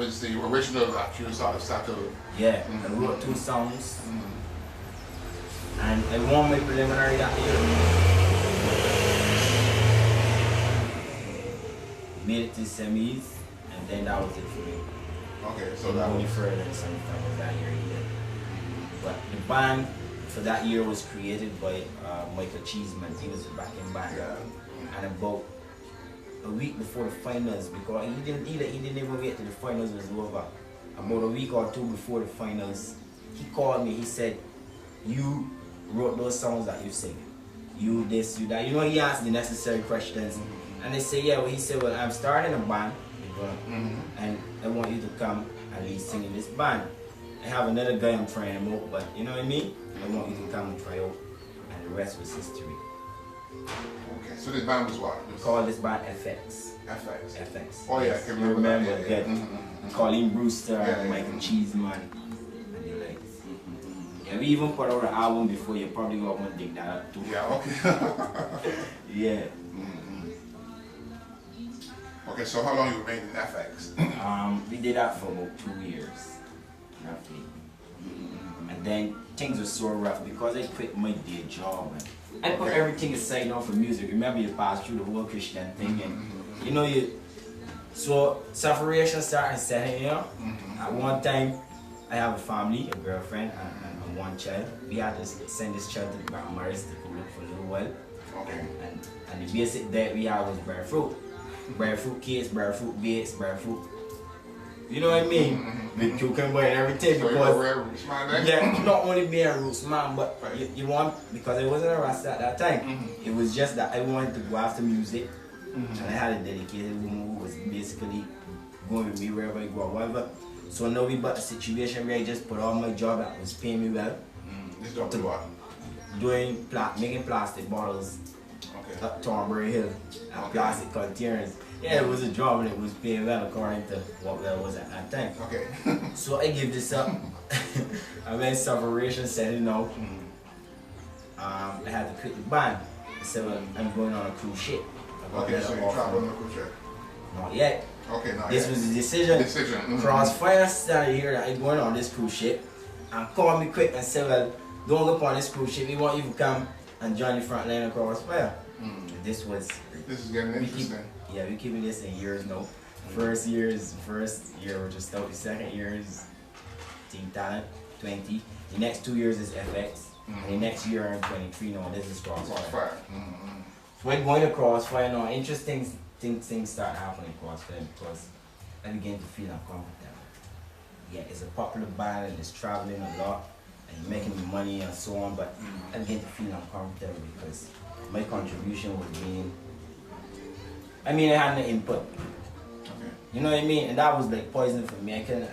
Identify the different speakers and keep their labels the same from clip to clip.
Speaker 1: was the original that you sort of started.
Speaker 2: Yeah, I wrote 2 songs. And I won my preliminary that year. Made it to semis, and then that was it for me.
Speaker 1: Okay, so
Speaker 2: Didn't
Speaker 1: that
Speaker 2: go any
Speaker 1: was
Speaker 2: further than semifinals that year either. But the band for that year was created by Michael Cheeseman. He was the backing band.
Speaker 1: yeah.
Speaker 2: And about a week before the finals, because he didn't even wait till the finals was over. About a week or 2 before the finals, he called me. He said, "You wrote those songs that you sing. You this, you that." You know, he asked the necessary questions. And they say, yeah, well, he said, well, I'm starting a band, and I want you to come and be singing this band. I have another guy I'm trying him out, but you know what I mean? I want you to come and try out, and the rest was history.
Speaker 1: Okay, so the band was what?
Speaker 2: We call this band FX.
Speaker 1: FX.
Speaker 2: FX.
Speaker 1: Oh yeah,
Speaker 2: Yes,
Speaker 1: I can
Speaker 2: you
Speaker 1: remember
Speaker 2: remember
Speaker 1: that.
Speaker 2: that. Colleen Brewster,
Speaker 1: Yeah,
Speaker 2: Michael Cheeseman, and the likes. Yeah, we even put out an album before. You probably got one dig that up too.
Speaker 1: Yeah, okay.
Speaker 2: Yeah.
Speaker 1: Okay, so how long you remained in FX?
Speaker 2: We did that for about 2 years, roughly. And then things were so rough because I quit my day job. And I put everything aside now for music. Remember, you passed through the whole Christian thing, and you know, so separation started setting, you know. At one time, I have a family, a girlfriend, and 1 child. We had to send this child to the grandmother's to look for a little while.
Speaker 1: Okay.
Speaker 2: And the basic diet we had was breadfruit. Breadfruit cakes, breadfruit bakes, breadfruit. You know what I mean? With cucumber and everything.
Speaker 1: So
Speaker 2: because
Speaker 1: you were roots man then?
Speaker 2: yeah, not only being a roots man, but you want, because I wasn't a Rasta at that time. It was just that I wanted to go after music. And I had a dedicated woman who was basically going with me wherever I go or whatever. So now we got a situation where I just put all my job that was paying me well.
Speaker 1: This job to what?
Speaker 2: Doing making plastic bottles up Thornbury Hill and plastic containers. Yeah, it was a job and it was paying well according to what well was at that time.
Speaker 1: Okay.
Speaker 2: So I give this up. I went separation setting out. I had to quit the band. I said, well, I'm going on a cruise ship.
Speaker 1: Okay, so you traveled on a cruise ship?
Speaker 2: Not yet.
Speaker 1: Okay, not
Speaker 2: This
Speaker 1: yet.
Speaker 2: was the decision. Crossfire started here that I'm going on this cruise ship and called me quick and said, well, don't go on this cruise ship. We want you to come and join the front line of Crossfire. This is
Speaker 1: getting interesting.
Speaker 2: We're keeping this in years now. First year, we're just out. The second year is Team Talent, 20. The next 2 years is FX. And the next year I'm 23 now. This is Crossfire. So when going to Crossfire now, interesting things start happening Crossfire because I began to feel uncomfortable. Yeah, it's a popular band and it's traveling a lot and making money and so on, but I began to feel uncomfortable because my contribution was being, I had no input. You know what I mean? And that was like poison for me. I couldn't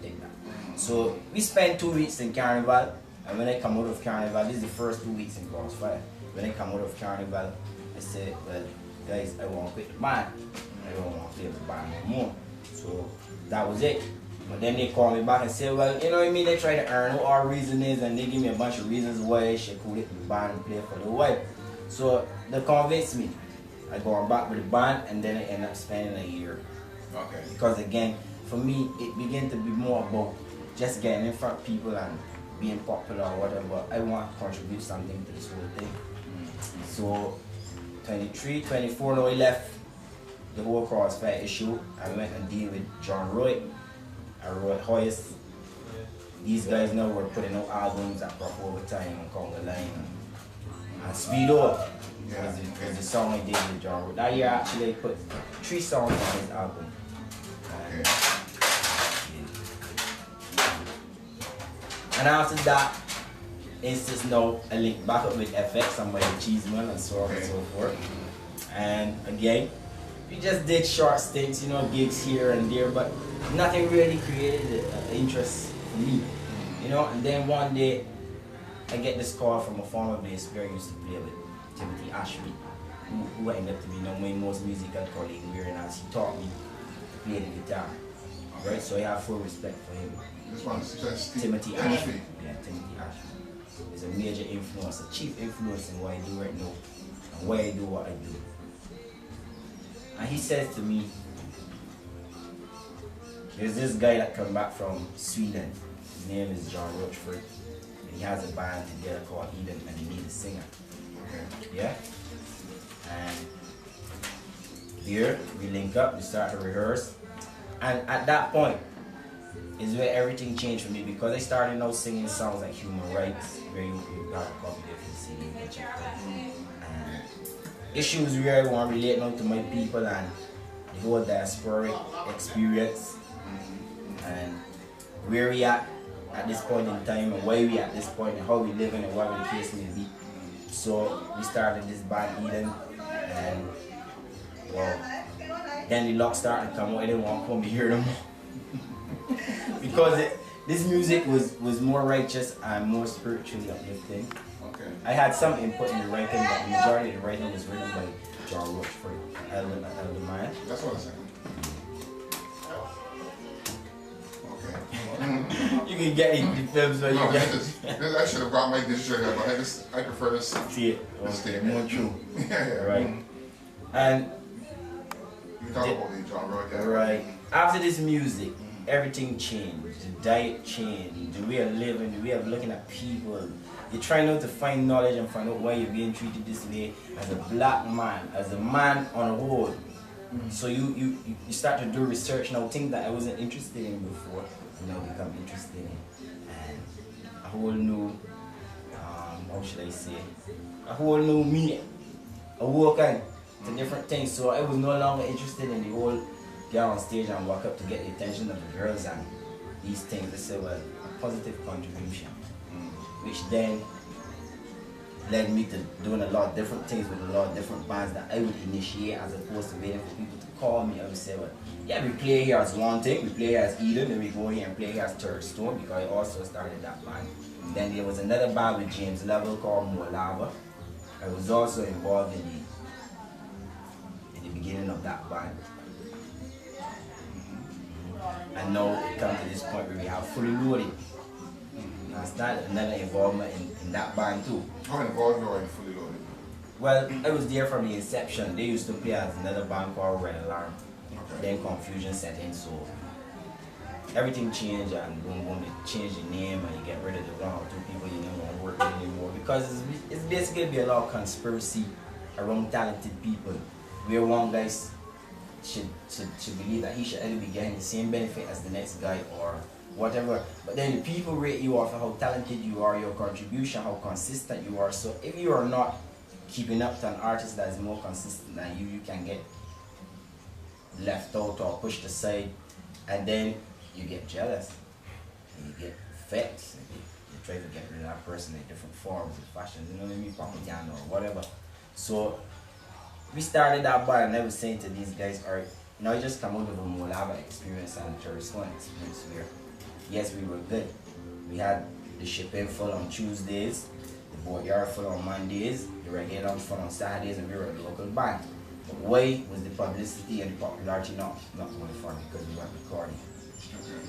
Speaker 2: take that. So we spent 2 weeks in Carnival, and when I come out of Carnival, this is the first 2 weeks in Crossfire. When I come out of Carnival, I said, well, guys, I want to quit the band. I don't want to play with the band no more. So that was it. But then they called me back and said, well, you know what I mean? They try to earn what our reason is, and they give me a bunch of reasons why I should quit the band and play for the while. So they convinced me. I go back with the band, and then I end up spending a year.
Speaker 1: Okay.
Speaker 2: Because again, for me, it began to be more about just getting in front of people and being popular or whatever. I want to contribute something to this whole thing. So 23, 24, now I left the whole Crossfire issue. I went and deal with John Roy. I wrote Hoyest. These guys now were putting out albums at Proper Overtime and Conga Line and Speed Up. Was the song I did with John Roy. That year actually I put 3 songs on his album. And after that, instance now I link back up with FX and my Cheeseman and so on and so forth. And again, we just did short stints, gigs here and there, but nothing really created an interest for me. And then one day I get this call from a former bass player I used to play with, Timothy Ashby, who ended up to be my most musical colleague as he taught me to play the guitar. Right? So I have full respect for him.
Speaker 1: This one is
Speaker 2: Timothy Ashby. Yeah, Timothy Ashby. He's a major influence, a chief influence in what I do right now and why I do what I do. And he says to me, There's this guy that come back from Sweden. His name is John Rochford. And he has a band together called Eden, and he needs a singer.
Speaker 1: Okay.
Speaker 2: Yeah? And here we link up, we start to rehearse. And at that point is where everything changed for me, because I started now singing songs like Human Rights, where you got a copy there for the CD, you can check it out. And issues where I want to relate now to my people and the whole diasporic experience, and where we at this point in time, and why we at this point, and how we living, and whatever the case may be. So we started this band Eden, and well, then the lock started to come out. I didn't want to come hear them because this music was more righteous and more spiritually uplifting.
Speaker 1: Okay.
Speaker 2: I had some input in the writing, but the majority of the writing was written by John Rochford, Elder Man.
Speaker 1: That's what I said.
Speaker 2: You can get it in the films where you
Speaker 1: No,
Speaker 2: get
Speaker 1: I should have brought my digital here, but I prefer this.
Speaker 2: see it. Okay, more true.
Speaker 1: Yeah.
Speaker 2: Right. And
Speaker 1: You talk about the John Roy, yeah.
Speaker 2: right after this music, everything changed. The diet changed. The way of living, the way of looking at people. You're trying out to find knowledge and find out why you're being treated this way as a black man, as a man on a road. So you start to do research now, things that I wasn't interested in before, you now become interested in, and a whole new, how should I say, a whole new me, awoken to different things. So I was no longer interested in the whole get on stage and walk up to get the attention of the girls and these things. I said, well, a positive contribution, which then led me to doing a lot of different things with a lot of different bands that I would initiate, as opposed to waiting for people to call me. I would say, well, yeah, we play here as one thing, we play here as Eden, then we go here and play here as Third Stone, because I also started that band. And then there was another band with James Level called More Lava. I was also involved in the beginning of that band. And now it comes to this point where we have Fully Loaded. I started another involvement in that band too.
Speaker 1: How involved you are in Fully Loaded?
Speaker 2: Well, I was there from the inception. They used to play as another band called Red Alarm.
Speaker 1: Okay.
Speaker 2: Then confusion set in, so everything changed, and boom boom, they changed the name and you get rid of the one or two people you don't want to work with anymore, because it's basically be a lot of conspiracy around talented people, where one guy should believe that he should either be getting the same benefit as the next guy or whatever, but then the people rate you off of how talented you are, your contribution, how consistent you are. So if you are not keeping up to an artist that is more consistent than you, you can get left out or pushed aside, and then you get jealous and you get vexed and you try to get rid of that person in different forms and fashions, you know what I mean, propaganda or whatever. So we started that bar, and I was saying to these guys, alright, now I just come out of a Molava experience and a Third Stone experience where yes, we were good. We had the shipping full on Tuesdays, the boatyard full on Mondays, the reggae lounge full on Saturdays, and we were a local band. But why was the publicity and the popularity not going for? Because we weren't recording.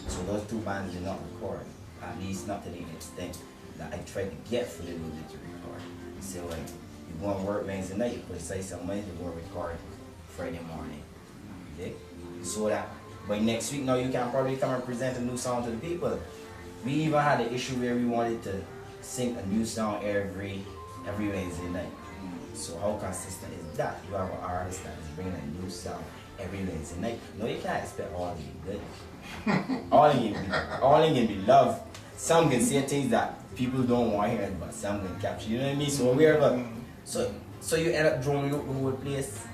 Speaker 2: So those two bands did not record, at least not to the extent that I tried to get Fully Loaded to record. So like, you go and work Wednesday night, you put aside some money to go and record Friday morning. Okay? So that by next week now you can probably come and present a new song to the people. We even had an issue where we wanted to sing a new song every Wednesday night. So how consistent is that? You have an artist that is bringing a new song every Wednesday night. No, you can't expect all to be good. all can be love. Some can say things that people don't want to hear, but some can capture. You know what I mean? So wherever, so you end up drawing up the whole place,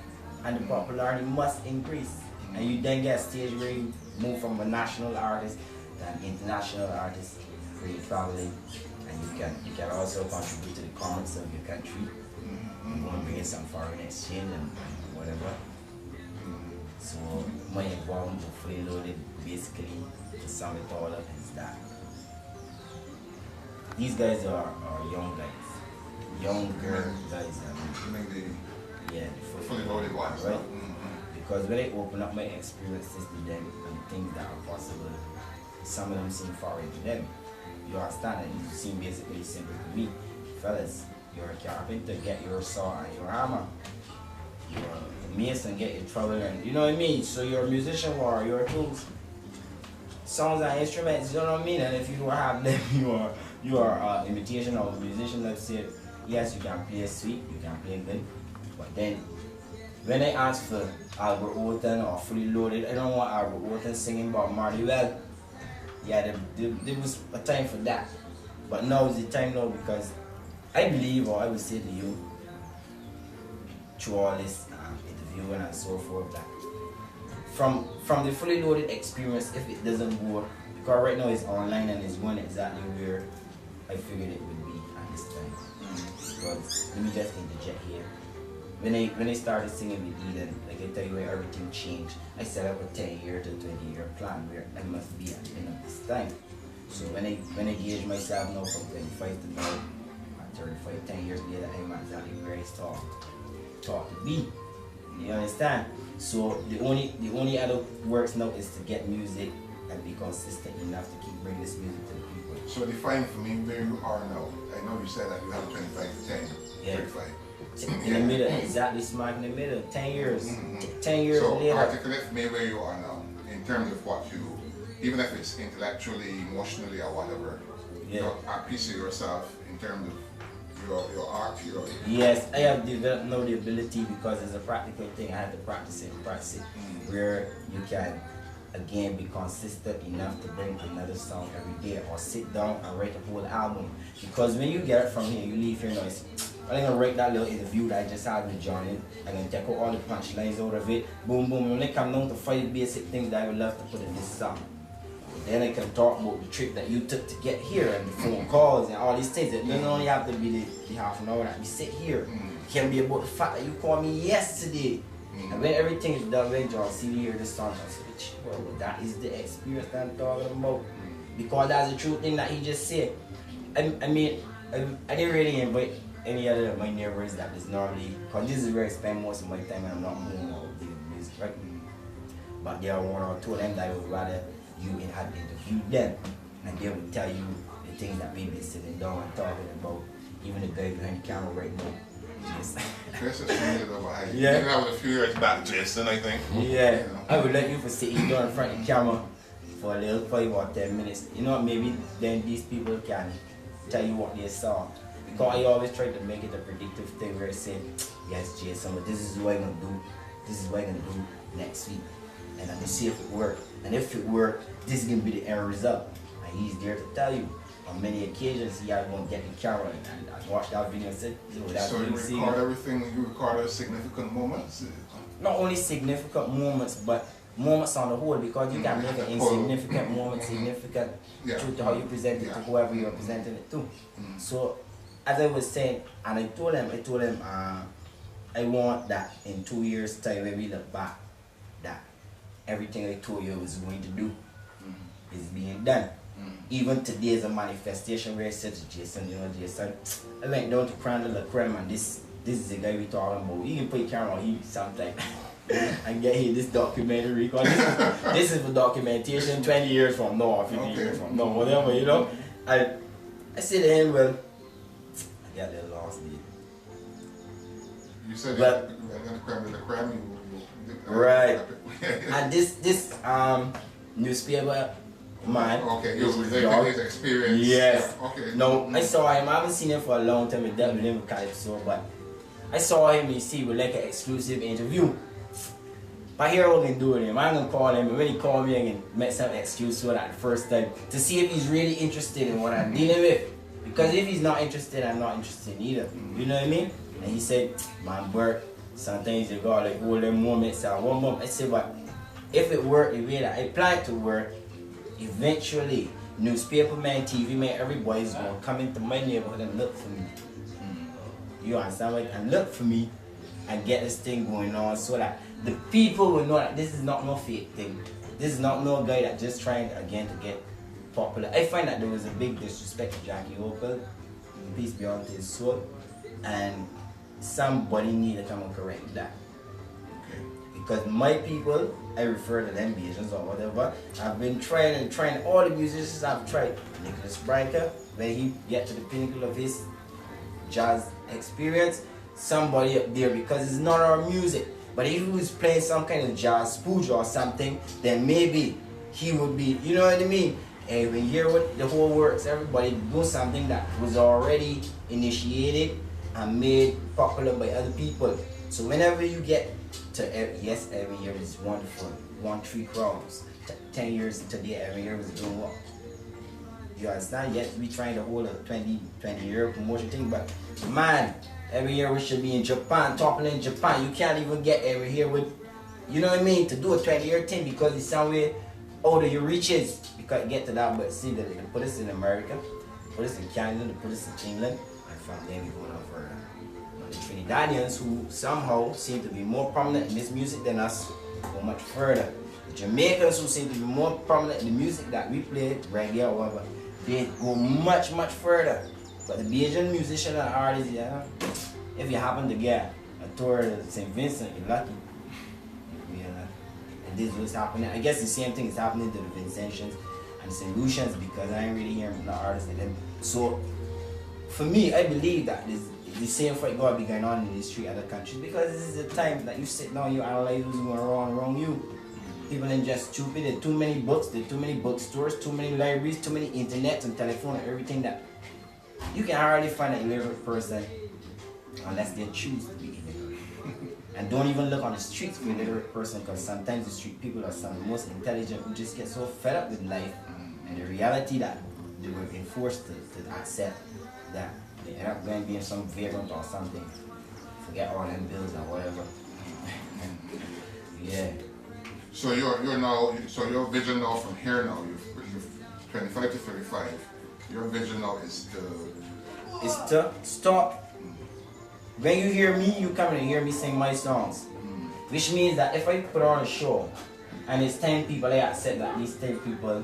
Speaker 2: and the popularity must increase. And you then get a stage where you move from a national artist to an international artist, where you're traveling, and you can also contribute to the commerce of your country. You want to bring in some foreign exchange and whatever. So my involvement with Fully Loaded, basically, to sum it all up, is that these guys are young guys, younger guys. Yeah, the
Speaker 1: Fully Loaded ones,
Speaker 2: right? Because when I open up my experiences to them and things that are possible, some of them seem foreign to them. You understand? And you seem basically simple to me. Fellas, you're a carpenter, get your saw and your hammer. You're a mason, get your trowel, and you know what I mean? So you're a musician, or your tools. songs and instruments, you know what I mean? And if you don't have them, you are imitation of a musician. Let's say, yes, you can play sweet, you can play good, but then when I ask for Albert Olton or Fully Loaded, I don't want Albert Olton singing about Marley. Well, yeah, there was a time for that, but now is the time now, because I believe, or I would say to you, through all this interviewing and so forth, that from the Fully Loaded experience, if it doesn't work, because right now it's online and it's going exactly where I figured it would be at this time. Because let me just interject here. When I started singing with Eden, like I tell you where everything changed, I set up a 10-year to 20-year plan where I must be at the end of this time. So when I gauge myself now from 25 to now, at 35, 10 years later, I'm exactly where I start to be. You understand? So the only other works now is to get music and be consistent enough to keep bringing this music to the people.
Speaker 1: So define for me where you are now. I know you said that you have 25 to 10,
Speaker 2: Yeah.
Speaker 1: 35.
Speaker 2: In the middle, exactly smack in the middle. 10 years. 10 years
Speaker 1: So
Speaker 2: later.
Speaker 1: articulate for me where you are now, in terms of what you, even if it's intellectually, emotionally, or whatever,
Speaker 2: Yeah.
Speaker 1: you're at peace with yourself in terms of your art,
Speaker 2: Yes, I have developed now the ability, because it's a practical thing. I have to practice it, where you can again be consistent enough to bring another song every day, or sit down and write a whole album. Because when you get it from here, you leave here, noise. I'm gonna write that little interview that I just had with Johnny. I'm gonna take out all the punchlines out of it. Boom, boom. When I come down to 5 basic things that I would love to put in this song. Then I can talk about the trip that you took to get here, and the phone calls and all these things. It doesn't only have to be the half an hour that we sit here. It can be about the fact that you called me yesterday. And when everything is done, when John see me hear this song, I say, well, that is the experience that I'm talking about. Because that's the true thing that he just said. I mean, I didn't really invite any other of my neighbors that is normally, because this is where I spend most of my time when I'm not home or doing music, right? But there are one or two of them that I would rather you had interviewed them, and they would tell you the things that we've been sitting down and talking about. Even the guy behind the camera right now. Yes.
Speaker 1: Yeah. That was a few years back, Jason, I think.
Speaker 2: Yeah.
Speaker 1: You know.
Speaker 2: I would let you for sitting down in front of the camera for a little 5 or 10 minutes. You know, maybe then these people can tell you what they saw. Because I always try to make it a predictive thing where I say, yes, Jason, but this is what I'm gonna do. This is what I'm gonna do next week. And I'm gonna see if it works. And if it works, this is gonna be the end result. And he's there to tell you. On many occasions, he had one get the camera and I watched that video and said, that's
Speaker 1: so
Speaker 2: what
Speaker 1: you record everything, you record significant moments?
Speaker 2: Not only significant moments, but moments on the whole, because you can make an insignificant moment significant to how you present it to whoever you're presenting it to. So, as I was saying, and I told him, I want that in 2 years' time when we look back, that everything I told you I was going to do is being done. Even today is a manifestation where I said to Jason, you know, Jason, I went down to Crandall La Creme, and this is the guy we talking about. You can put your camera on him sometime and get here this documentary, because this is for documentation 20 years from now or 50 years from now, whatever, you know. I said to him, well, I got a little lost there.
Speaker 1: You said
Speaker 2: but,
Speaker 1: the creme,
Speaker 2: right. And this newspaper man.
Speaker 1: Okay, his experience.
Speaker 2: Yes.
Speaker 1: Yeah. Okay.
Speaker 2: No, I saw him. I haven't seen him for a long time. I dealt with him with Calypso, but I saw him. You see, with like an exclusive interview. But here what we can do with him. I'm gonna call him. And when he called me, I can make some excuse for that the first time to see if he's really interested in what I'm dealing with. Because if he's not interested, I'm not interested either. You know what I mean? And he said, man, Bert, sometimes you got like hold them moments and one moment. I said, but if it worked the way that I planned to work, eventually, newspaper man, TV man, everybody's gonna come into my neighborhood and look for me. You understand? Like, and look for me and get this thing going on so that the people will know that this is not no fake thing. This is not no guy that just trying again to get popular. I find that there was a big disrespect to Jackie Opal, peace be unto his soul, and somebody need to come and correct that. Because my people, I refer to them Asians or whatever, I've been trying all the musicians I've tried. Nicholas Branca, when he get to the pinnacle of his jazz experience, somebody up there, because it's not our music. But if he was playing some kind of jazz spooge or something, then maybe he would be, you know what I mean? And when you hear what the whole works, everybody do something that was already initiated and made popular by other people. So whenever you get to, yes, every year is wonderful, 3 crowds, 10 years today, every year was doing what? You understand? Yes, we trying to hold a 20 year promotion thing, but man, every year we should be in Japan, topping in Japan. You can't even get every year with, you know what I mean, to do a 20-year thing because it's somewhere out of your reaches. You can't get to that, but see, they put us in America, put us in Canada, they put us in England, and from there we go on further. But the Trinidadians, who somehow seem to be more prominent in this music than us, go much further. The Jamaicans, who seem to be more prominent in the music that we play, reggae or whatever, they go much further. But the Bajan musician and artists, yeah, if you happen to get a tour to St. Vincent, you're lucky. And this was happening. I guess the same thing is happening to the Vincentians and St. Lucians because I ain't really hearing from the artists and them. So for me, I believe that the same fight gotta be going on in these 3 other countries because this is the time that you sit down, you analyze who's going wrong around you. People are just stupid. There are too many books, there are too many bookstores, too many libraries, too many internet and telephone and everything that you can hardly find an illiterate person unless they choose to be illiterate. And don't even look on the streets for an illiterate person because sometimes the street people are some of the most intelligent who just get so fed up with life and the reality that they were being forced to accept that they end up going being some vagrant or something. Forget all them bills or whatever. Yeah.
Speaker 1: So you're now, so your vision now from here now, you're 25 to 35. Your vision now is
Speaker 2: to stop. When you hear me, you come and hear me sing my songs. Which means that if I put on a show and it's 10 people, I accept that these 10 people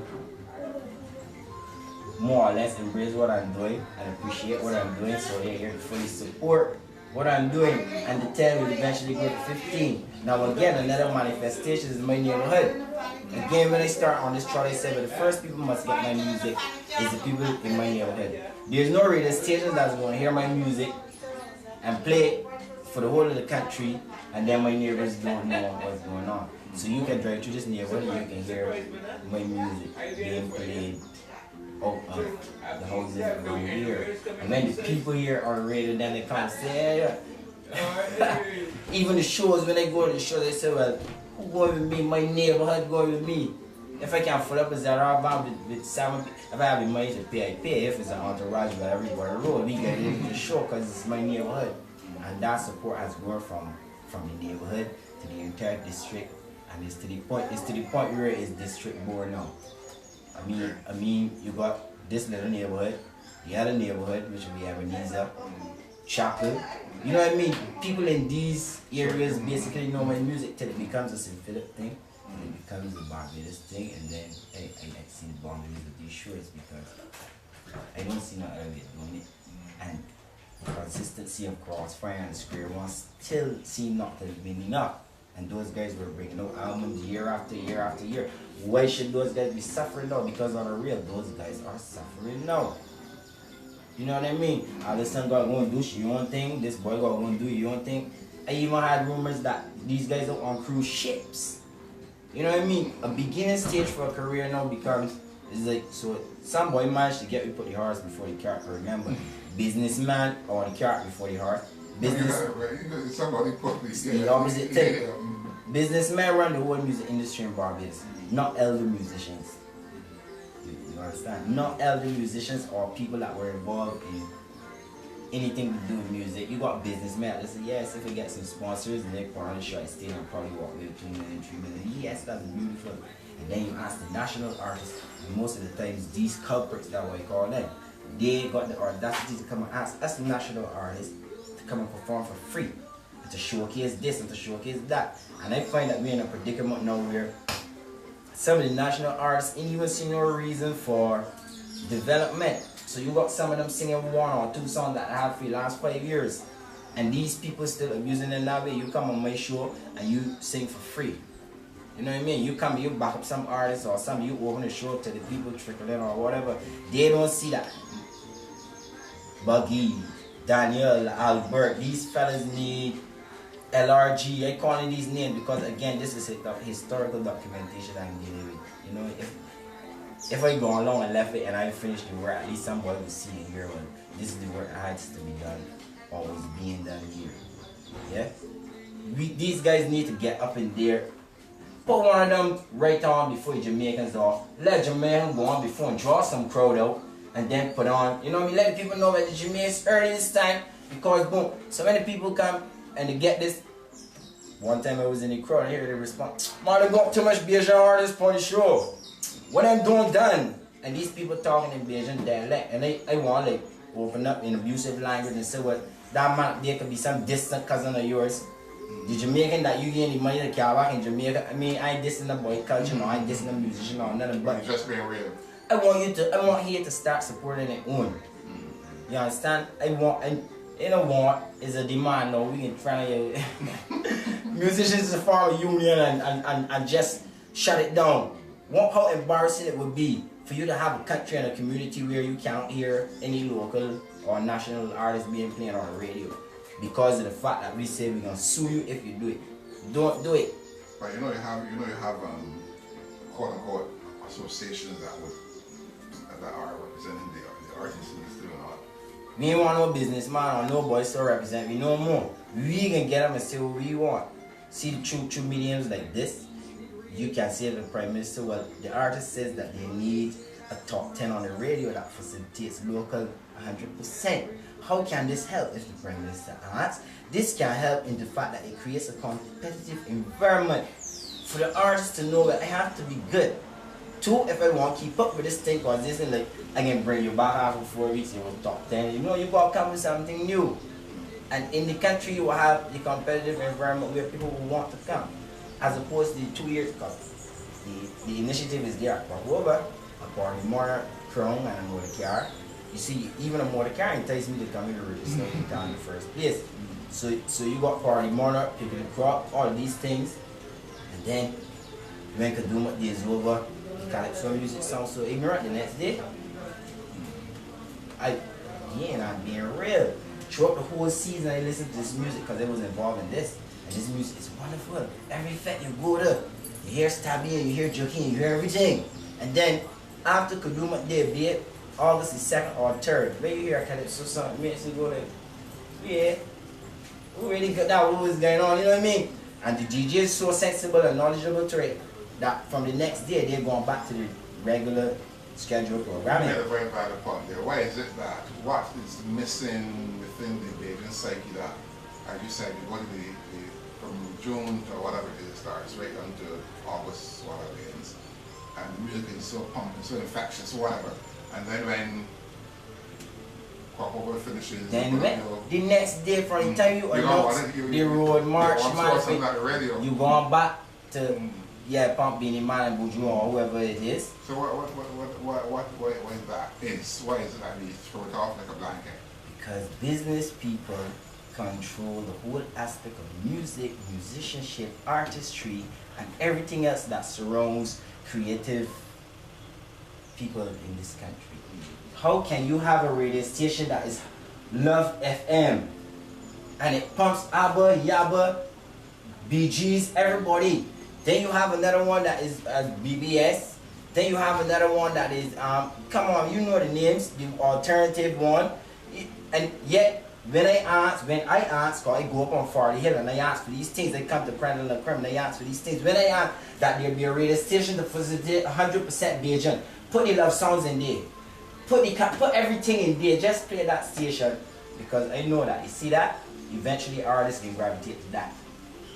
Speaker 2: more or less embrace what I'm doing and appreciate what I'm doing, so they're here to fully support what I'm doing, and the 10 will eventually go to 15. Now again, another manifestation is my neighborhood. Again, when I start on this chart, I said, but the first people must get my music is the people in my neighborhood. There's no radio station that's going to hear my music and play it for the whole of the country, and then my neighbors don't know what's going on. So you can drive through this neighborhood and you can hear my music being played out of the houses around here. And when the people here are rated, then they come and say, hey, even the shows, when they go to the show, they say, well, who going with me? My neighborhood going with me. If I can fill up a Zara van with 7, if I have the money to pay, I pay. If it's an entourage with everybody road, we get into the show because it's my neighborhood. And that support has grown from the neighborhood to the entire district, and it's to the point where it's district board now. I mean, you got this little neighborhood, the other neighborhood, which will be Ebenezer, Chapel. You know what I mean? People in these areas basically know my music till it becomes a St. Philip thing, and it becomes a Barbados thing, and then I see the boundaries of these shores because I don't see no earlier doing it. And the consistency of Crossfire and Square One still seem not to have been enough. And those guys were bringing out albums year after year after year. Why should those guys be suffering now? Because on the real, those guys are suffering now. You know what I mean? This son got going to do your own thing. This boy got going to do your own thing. I even had rumors that these guys are on cruise ships. You know what I mean? A beginning stage for a career now becomes, it's like, so some boy managed to get me put the horse before the cart. Remember, businessman or the cart before the horse. Business,
Speaker 1: somebody put
Speaker 2: the opposite thing. Businessmen run the whole music industry in Barbados, not elder musicians. You understand? Not elder musicians or people that were involved in anything to do with music. You got businessmen that say, yes, if we get some sponsors and they put on a show, I stay and probably walk away with 2 million, 3 million. Yes, that's beautiful. And then you ask the national artists, and most of the times these culprits, that's what I call them, they got the audacity to come and ask us national artists to come and perform for free, and to showcase this and to showcase that. And I find that we're in a predicament now where some of the national artists ain't even see no reason for development. So you got some of them singing 1 or 2 songs that I have for the last 5 years, and these people still abusing them that way. You come on my show and you sing for free. You know what I mean? You come, you back up some artists or some, you open the show to the people trickling or whatever. They don't see that. Buggy, Daniel, Albert, these fellas need LRG. I call it these names because again, this is a historical documentation I'm dealing with. You know, if I go along and left it and I finish the work, at least somebody will see and hear, well, this is the work that has to be done, or is being done here. Yeah? These guys need to get up in there, put one of them right on before the Jamaicans off, let Jamaicans go on before and draw some crowd out, and then put on, you know what I mean, let the people know that the Jamaicans early this time, because boom, so many people come and they get this. One time I was in the crowd and here they respond, man, they got too much Bajan artists on the show. What I'm doing done, and these people talking in Bajan dialect, and I want like open up in abusive language and say what that man there could be some distant cousin of yours. The Jamaican that you get the money to carry back in Jamaica. I mean, I ain't dissing the boy culture, no, I ain't dissing the musician or nothing, but
Speaker 1: just being real.
Speaker 2: I want here to start supporting their own. You understand? You know what is a demand now. We can try musicians to form a union and just shut it down. How embarrassing it would be for you to have a country and a community where you can't hear any local or national artists being played on the radio because of the fact that we say we're gonna sue you if you do it. Don't do it.
Speaker 1: But you have quote unquote associations that are representing the artists in this doing all.
Speaker 2: We ain't want no businessman or no boys to represent me no more. We can get them and say what we want. See the true mediums like this. You can say to the Prime Minister, well, the artist says that they need a top 10 on the radio that facilitates local 100%. How can this help if the Prime Minister asks? This can help in the fact that it creates a competitive environment for the artists to know that I have to be good. Two, if I want to keep up with this thing, because this is like, I can bring you back after 4 weeks, you will top 10. You know, you got to come with something new. And in the country, you will have the competitive environment where people will want to come. As opposed to the 2 years ago. The initiative is there at Barbados, at Barbadian, Crown, and a motor car. You see, even a motor car entices me to come here to register in town in the first place. So you got Barbadian, picking the crop, all of these things. And then, when Kaduma Day is over, Calypso music sounds so ignorant the next day. I'm being real. Throughout the whole season, I listened to this music because I was involved in this. And this music is wonderful. Every fete you go to, you hear Stabby and you hear Joking, you hear everything. And then after Kaduma Day, be it August the 2nd or 3rd, when you hear Calypso song, it makes you go like, yeah, we really got that what was going on, you know what I mean? And the DJ is so sensible and knowledgeable to it that from the next day they're going back to the regular scheduled programming.
Speaker 1: You bring back the point there. Why is it that what is missing within the Bajan psyche that, as you said, you go to from June to whatever it is starts right until August, whatever it is, and the music is so pumping, so infectious, whatever. And then when Crossover finishes,
Speaker 2: then the next day from the time you announce the road march, you going back to pump Beanie Man and Buju or whoever it is.
Speaker 1: So what is that? Why is it that we throw it off like a blanket?
Speaker 2: Because business people control the whole aspect of music, musicianship, artistry, and everything else that surrounds creative people in this country. How can you have a radio station that is Love FM and it pumps ABBA, Yabba, BGs, everybody? Then you have another one that is BBS. Then you have another one that is, come on, you know the names, the alternative one. And yet, when I ask, cause I go up on Farley Hill and I ask for these things, I come to Prendon La Creme and I ask for these things. When I ask that there be a radio station to facilitate 100% Bajan, put the love songs in there. Put everything in there, just play that station. Because I know that, you see that? Eventually artists can gravitate to that.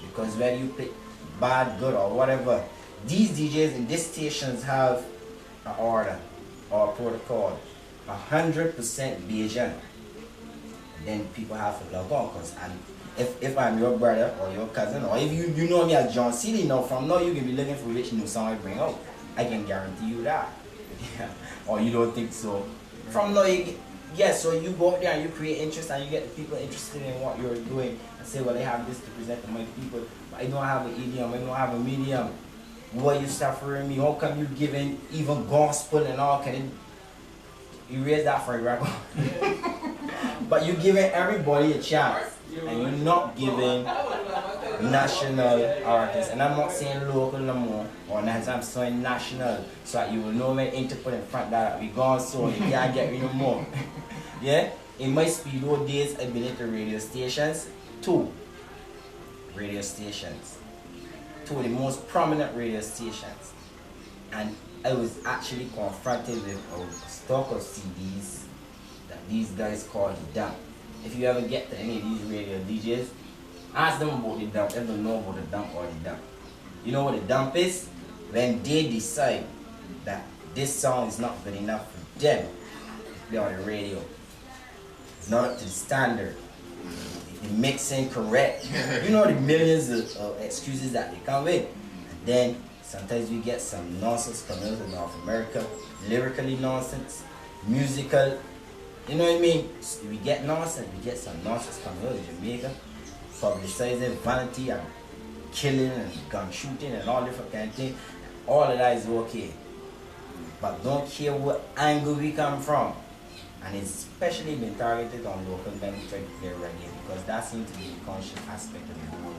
Speaker 2: Because when you play bad, good, or whatever, these DJs in these stations have an order or a protocol, 100% Bajan. Then people have to log on, because if I'm your brother or your cousin, or if you know me as John City now, from now you can be looking for which new song I bring out. I can guarantee you that. Yeah. Or you don't think so. From now so you go up there and you create interest and you get the people interested in what you're doing and say, well, I have this to present to my people, but I don't have an idiom, I don't have a medium. Why are you suffering me? How come you giving even gospel and all? Can you raise that for a record? But you're giving everybody a chance and you're not giving national artists, and I'm not saying local no more, or not, I'm saying national, so that you will know when to put in front that we gone so you can't get me no more. Yeah? In my speedo days, I've been into radio stations, two radio stations, two of the most prominent radio stations, and I was actually confronted with a stock of CDs that these guys call the dump. If you ever get to any of these radio DJs, ask them about the dump. They don't know about the dump or the dump. You know what the dump is? When they decide that this song is not good enough for them to play on the radio. It's not up to the standard. The mixing correct. You know the millions of excuses that they come with. And then sometimes we get some nonsense coming out of North America. Lyrically nonsense, musical. You know what I mean? We get nonsense. We get some nonsense coming out of Jamaica. Publicizing vanity and killing and gun shooting and all different kind of things. All of that is okay. But don't care what angle we come from. And it's especially been targeted on local men who try to play reggae because that seems to be the conscious aspect of the whole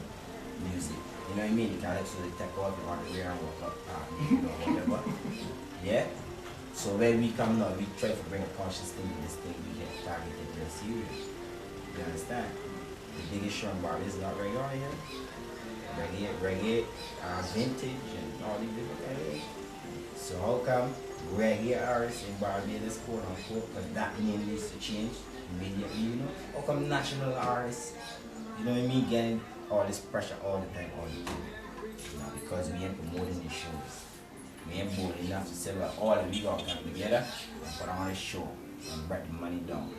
Speaker 2: music. You know what I mean? You can actually take off you want to wear and walk up, you know, whatever. Yeah? So when we come now, we try to bring a conscious thing to this thing, we get targeted real serious. You understand? The biggest show in Barbados is not reggae on here. Reggae, vintage and all these different things. So how come reggae artists in Barbados, quote unquote, because that name needs to change immediately, you know? How come national artists, you know what I mean, getting all this pressure all the time, You know, because we ain't promoting these shows. We ain't bold enough to say, well, all of we all come together and put on a show and break the money down.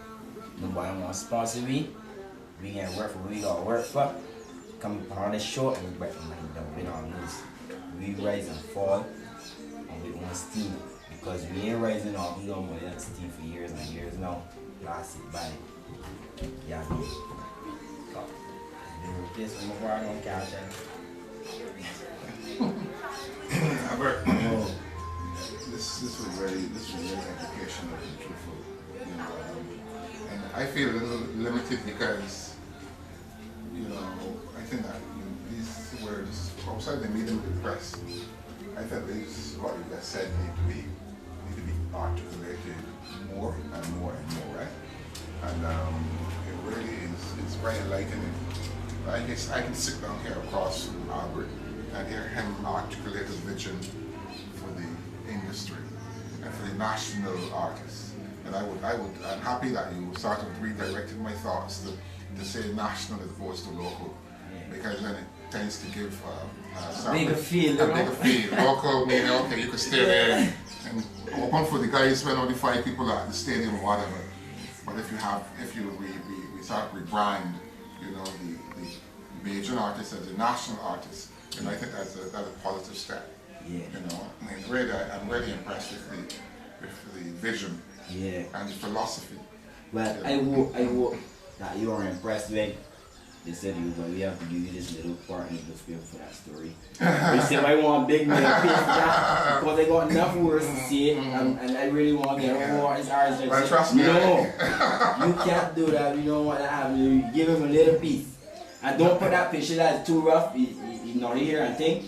Speaker 2: Nobody want to sponsor me. We can work for what we gotta work for. Come put on a show and we break the money down. We don't lose. We rise and fall and we want steam. Because we ain't rising up, we don't want that steam for years and years now. Plastic by. Yeah, me. This one before I don't catch it.
Speaker 1: Albert, this was very educational and truthful. You know, and I feel a little limited because, you know, I think that these were just outside the medium of the press. I think this is what you just said need to be articulated more and more and more, right? And it really is, it's very enlightening. I guess I can sit down here across from Albert and hear him articulate his vision for the industry and for the national artists. And I'm happy that you sort of redirected my thoughts to say national as opposed to local, because then it tends to give
Speaker 2: a bigger feel.
Speaker 1: Local meaning, okay, you could stay there and open for the guys when only 5 people at the stadium or whatever. But if you sort of rebrand, you know, the major artist as a national artist, and I think that's a positive step.
Speaker 2: Yeah.
Speaker 1: You know, I mean, I'm really impressed with the vision.
Speaker 2: Yeah.
Speaker 1: And the philosophy.
Speaker 2: Well, I hope that you are impressed with. They said we have to give you this little part in the film for that story. They said I want big man pay for that because I got enough words to say and I really want to get more. It's ours.
Speaker 1: Well, trust me.
Speaker 2: No, you can't do that. You don't want to have you give him a little piece. And don't put that picture that's too rough. He's not here and think.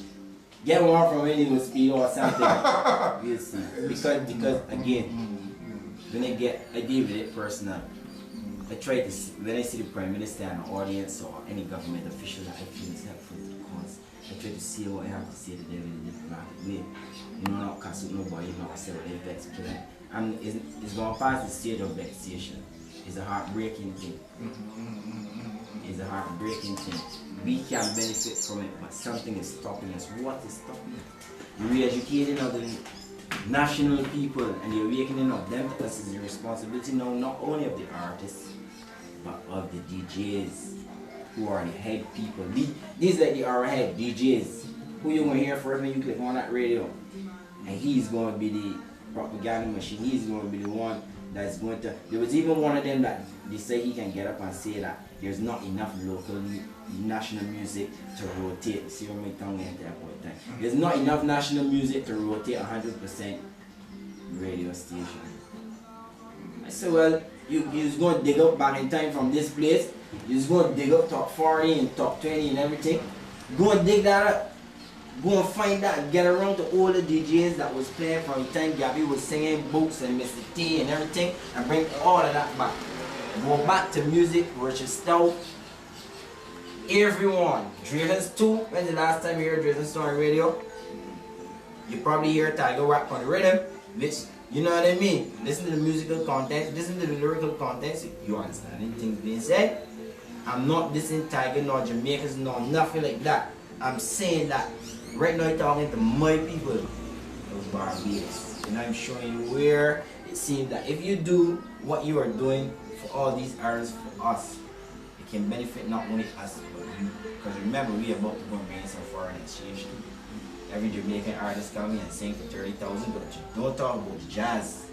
Speaker 2: Get one from when he was speed or something. You see. Because again, when I deal with it personal. I try to, when I see the Prime Minister and the audience or any government official that I feel is helpful because I try to see what I have to say to them in a diplomatic way. You know, not cuss with nobody, not say what they vex to them. And it's going past the stage of vexation. It's a heartbreaking thing. It's a heartbreaking thing. We can benefit from it, but something is stopping us. What is stopping us? The re-educating of the national people and the awakening of them to us is the responsibility now not only of the artists but of the DJs who are the head people. These are the head DJs who you're going to hear first when you click on that radio, and he's going to be the propaganda machine. He's going to be the one that's going to, there was even one of them that they say he can get up and say that there's not enough local national music to rotate. See what my tongue at that point in time. There's not enough national music to rotate 100% radio station. I said, well, you're just going to dig up back in time from this place. You're just going to dig up top 40 and top 20 and everything. Go and dig that up. Go and find that and get around to all the DJs that was playing from the time Gabby was singing Books and Mr. T and everything, and bring all of that back. Go back to music, Richard Stout, everyone. Drayton's too. When's the last time you heard Drayton's Stout on radio? You probably hear Tiger rap on the rhythm, which, you know what I mean? Listen to the musical content, listen to the lyrical content, you understand anything being said? I'm not dissing Tiger nor Jamaicans nor nothing like that. I'm saying that right now I'm talking to my people of Barbados. And I'm showing you where it seems that if you do what you are doing for all these artists, for us, it can benefit not only us but you. Because remember, we are about to go and bring some foreign exchange too. Every Jamaican artist come in and sing for 30,000, but you don't talk about the jazz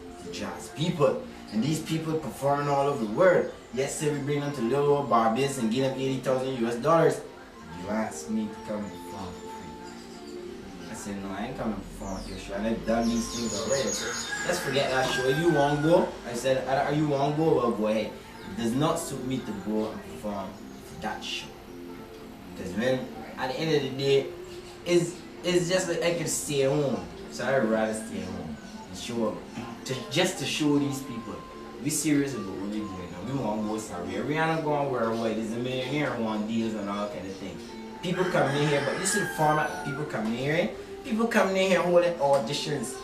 Speaker 2: people. And these people performing all over the world. Yes, say we bring them to little old Barbados and give them 80,000 US dollars. You ask me to come and perform for free. I said, no, I ain't coming to perform at your show. And I've done these things already. Let's forget that show. If you want to go, I said, are you want to go? Well, go ahead. It does not suit me to go and perform for that show. Because when, at the end of the day, it's just like I can stay home. So I'd rather stay home and show up. Just to show these people, we serious about what we're doing now. We want to go somewhere. Rihanna going worldwide. There's a millionaire who want deals and all kind of things. People coming in here, but you see the format of people coming in here. People coming in here holding auditions.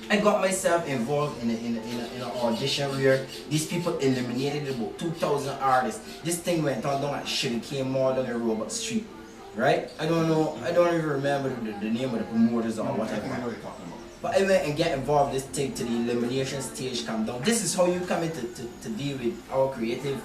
Speaker 2: I got myself involved in an audition where these people eliminated about 2,000 artists. This thing went on down at Sugar Cane Mall down the Robert Street. Right? I don't know, I don't even remember the name of the promoters or whatever.
Speaker 1: I know what you're talking about.
Speaker 2: But I went and get involved this thing to the elimination stage come down. This is how you come in to deal with our creative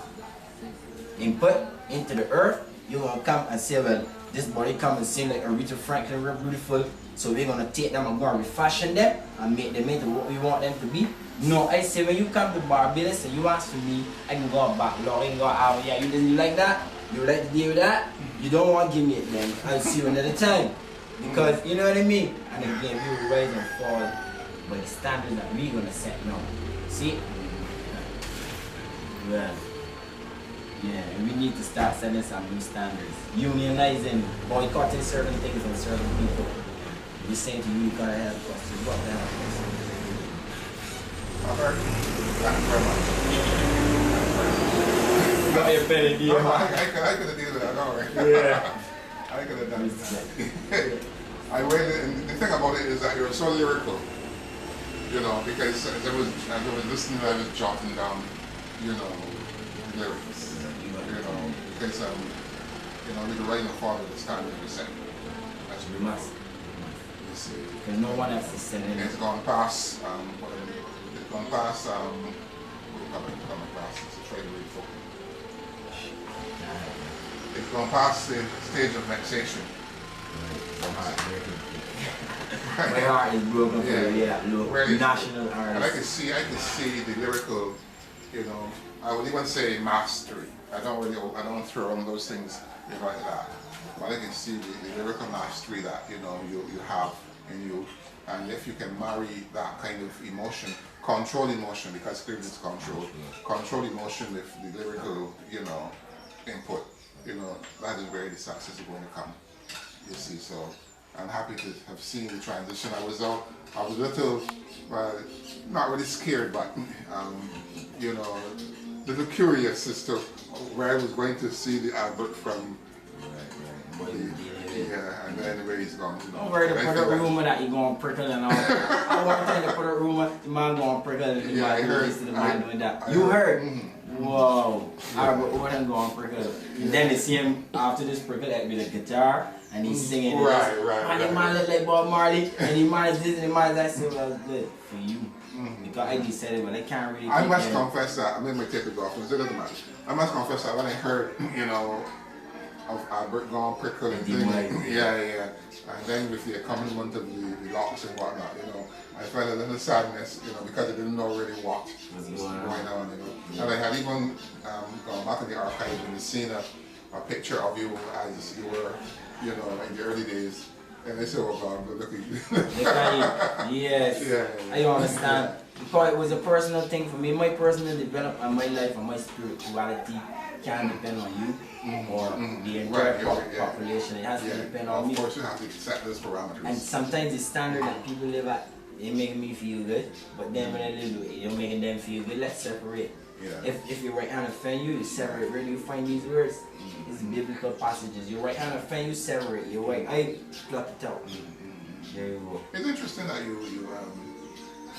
Speaker 2: input into the earth. You're gonna come and say, well, this body come and sing like Aretha Franklin, real beautiful. So we're gonna take them and go and refashion them and make them into what we want them to be. No, I say when you come to Barbados and you ask for me, I can go back, Lord, I can go out, yeah, you like that? You like to deal with that? You don't want to give me it then, I'll see you another time. Because, you know what I mean? And again, we will rise and fall by the standards that we're going to set now. See? Well, yeah, we need to start setting some new standards. Unionizing, boycotting certain things and certain people. We're saying to you, you gotta help us. You got to help us.
Speaker 1: Thank you very much.
Speaker 2: Got your penny deal.
Speaker 1: I could have dealt with that, all right?
Speaker 2: Yeah.
Speaker 1: I could have done it. And the thing about it is that you're so lyrical, you know, because as I was listening, I was jotting down, you know, lyrics, you know, because, you know, we're writing a father the standard we set. That's what
Speaker 2: We must.
Speaker 1: you see.
Speaker 2: Because no one else is sending it.
Speaker 1: It's gone past, it's gone past, coming past, it's a trade read for. It's gone past the stage of vexation.
Speaker 2: My heart is broken for national artists.
Speaker 1: And I can see the lyrical, you know, I would even say mastery. I don't throw on those things like that. But I can see the lyrical mastery that, you know, you have in you. And if you can marry that kind of emotion, control emotion, because clearly it's control emotion with the lyrical, you know, input, you know, that is where the success is going to come. You see, so I'm happy to have seen the transition. I was a little, not really scared, but you know, a little curious as to where I was going to see the advert from. Yeah, and then where he's gone. You know.
Speaker 2: Don't worry to put a rumor that you're going to prickle and all. I want to put a rumor, the man going to prickle and the man doing that. You heard? Whoa. Albert Olton going to prickle. Then you see him after this prickle with a guitar and he's singing.
Speaker 1: Right.
Speaker 2: And the man look like Bob Marley and the man is this and the man is that. I said, well, it's good for you. Because I just said it, but I can't really.
Speaker 1: I must confess that, I made my take it off, it doesn't matter. I must confess that when I heard, you know, of Albert gone prickle and things, yeah. And then with the accompaniment of the locks and whatnot, you know, I felt a little sadness, you know, because I didn't know really what was going on, you know. And I had even gone back in the archive and seen a picture of you as you were, you know, in the early days. And I said, oh God, but look at you.
Speaker 2: Yes, yeah. I understand. Because it was a personal thing for me. My personal development and my life and my spirituality can't depend on you or the entire population. It has to depend on me.
Speaker 1: Of course, you have to set those parameters.
Speaker 2: And sometimes the standard that people live at, it make me feel good, but then when I live with it, you're making them feel good. Let's separate.
Speaker 1: Yeah.
Speaker 2: If your right hand offend you, you separate. Where do you find these words? It's biblical passages. Your right hand offend you, separate. Your right eye, pluck it out. There you go.
Speaker 1: It's interesting that you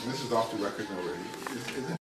Speaker 1: this is off the record already. It's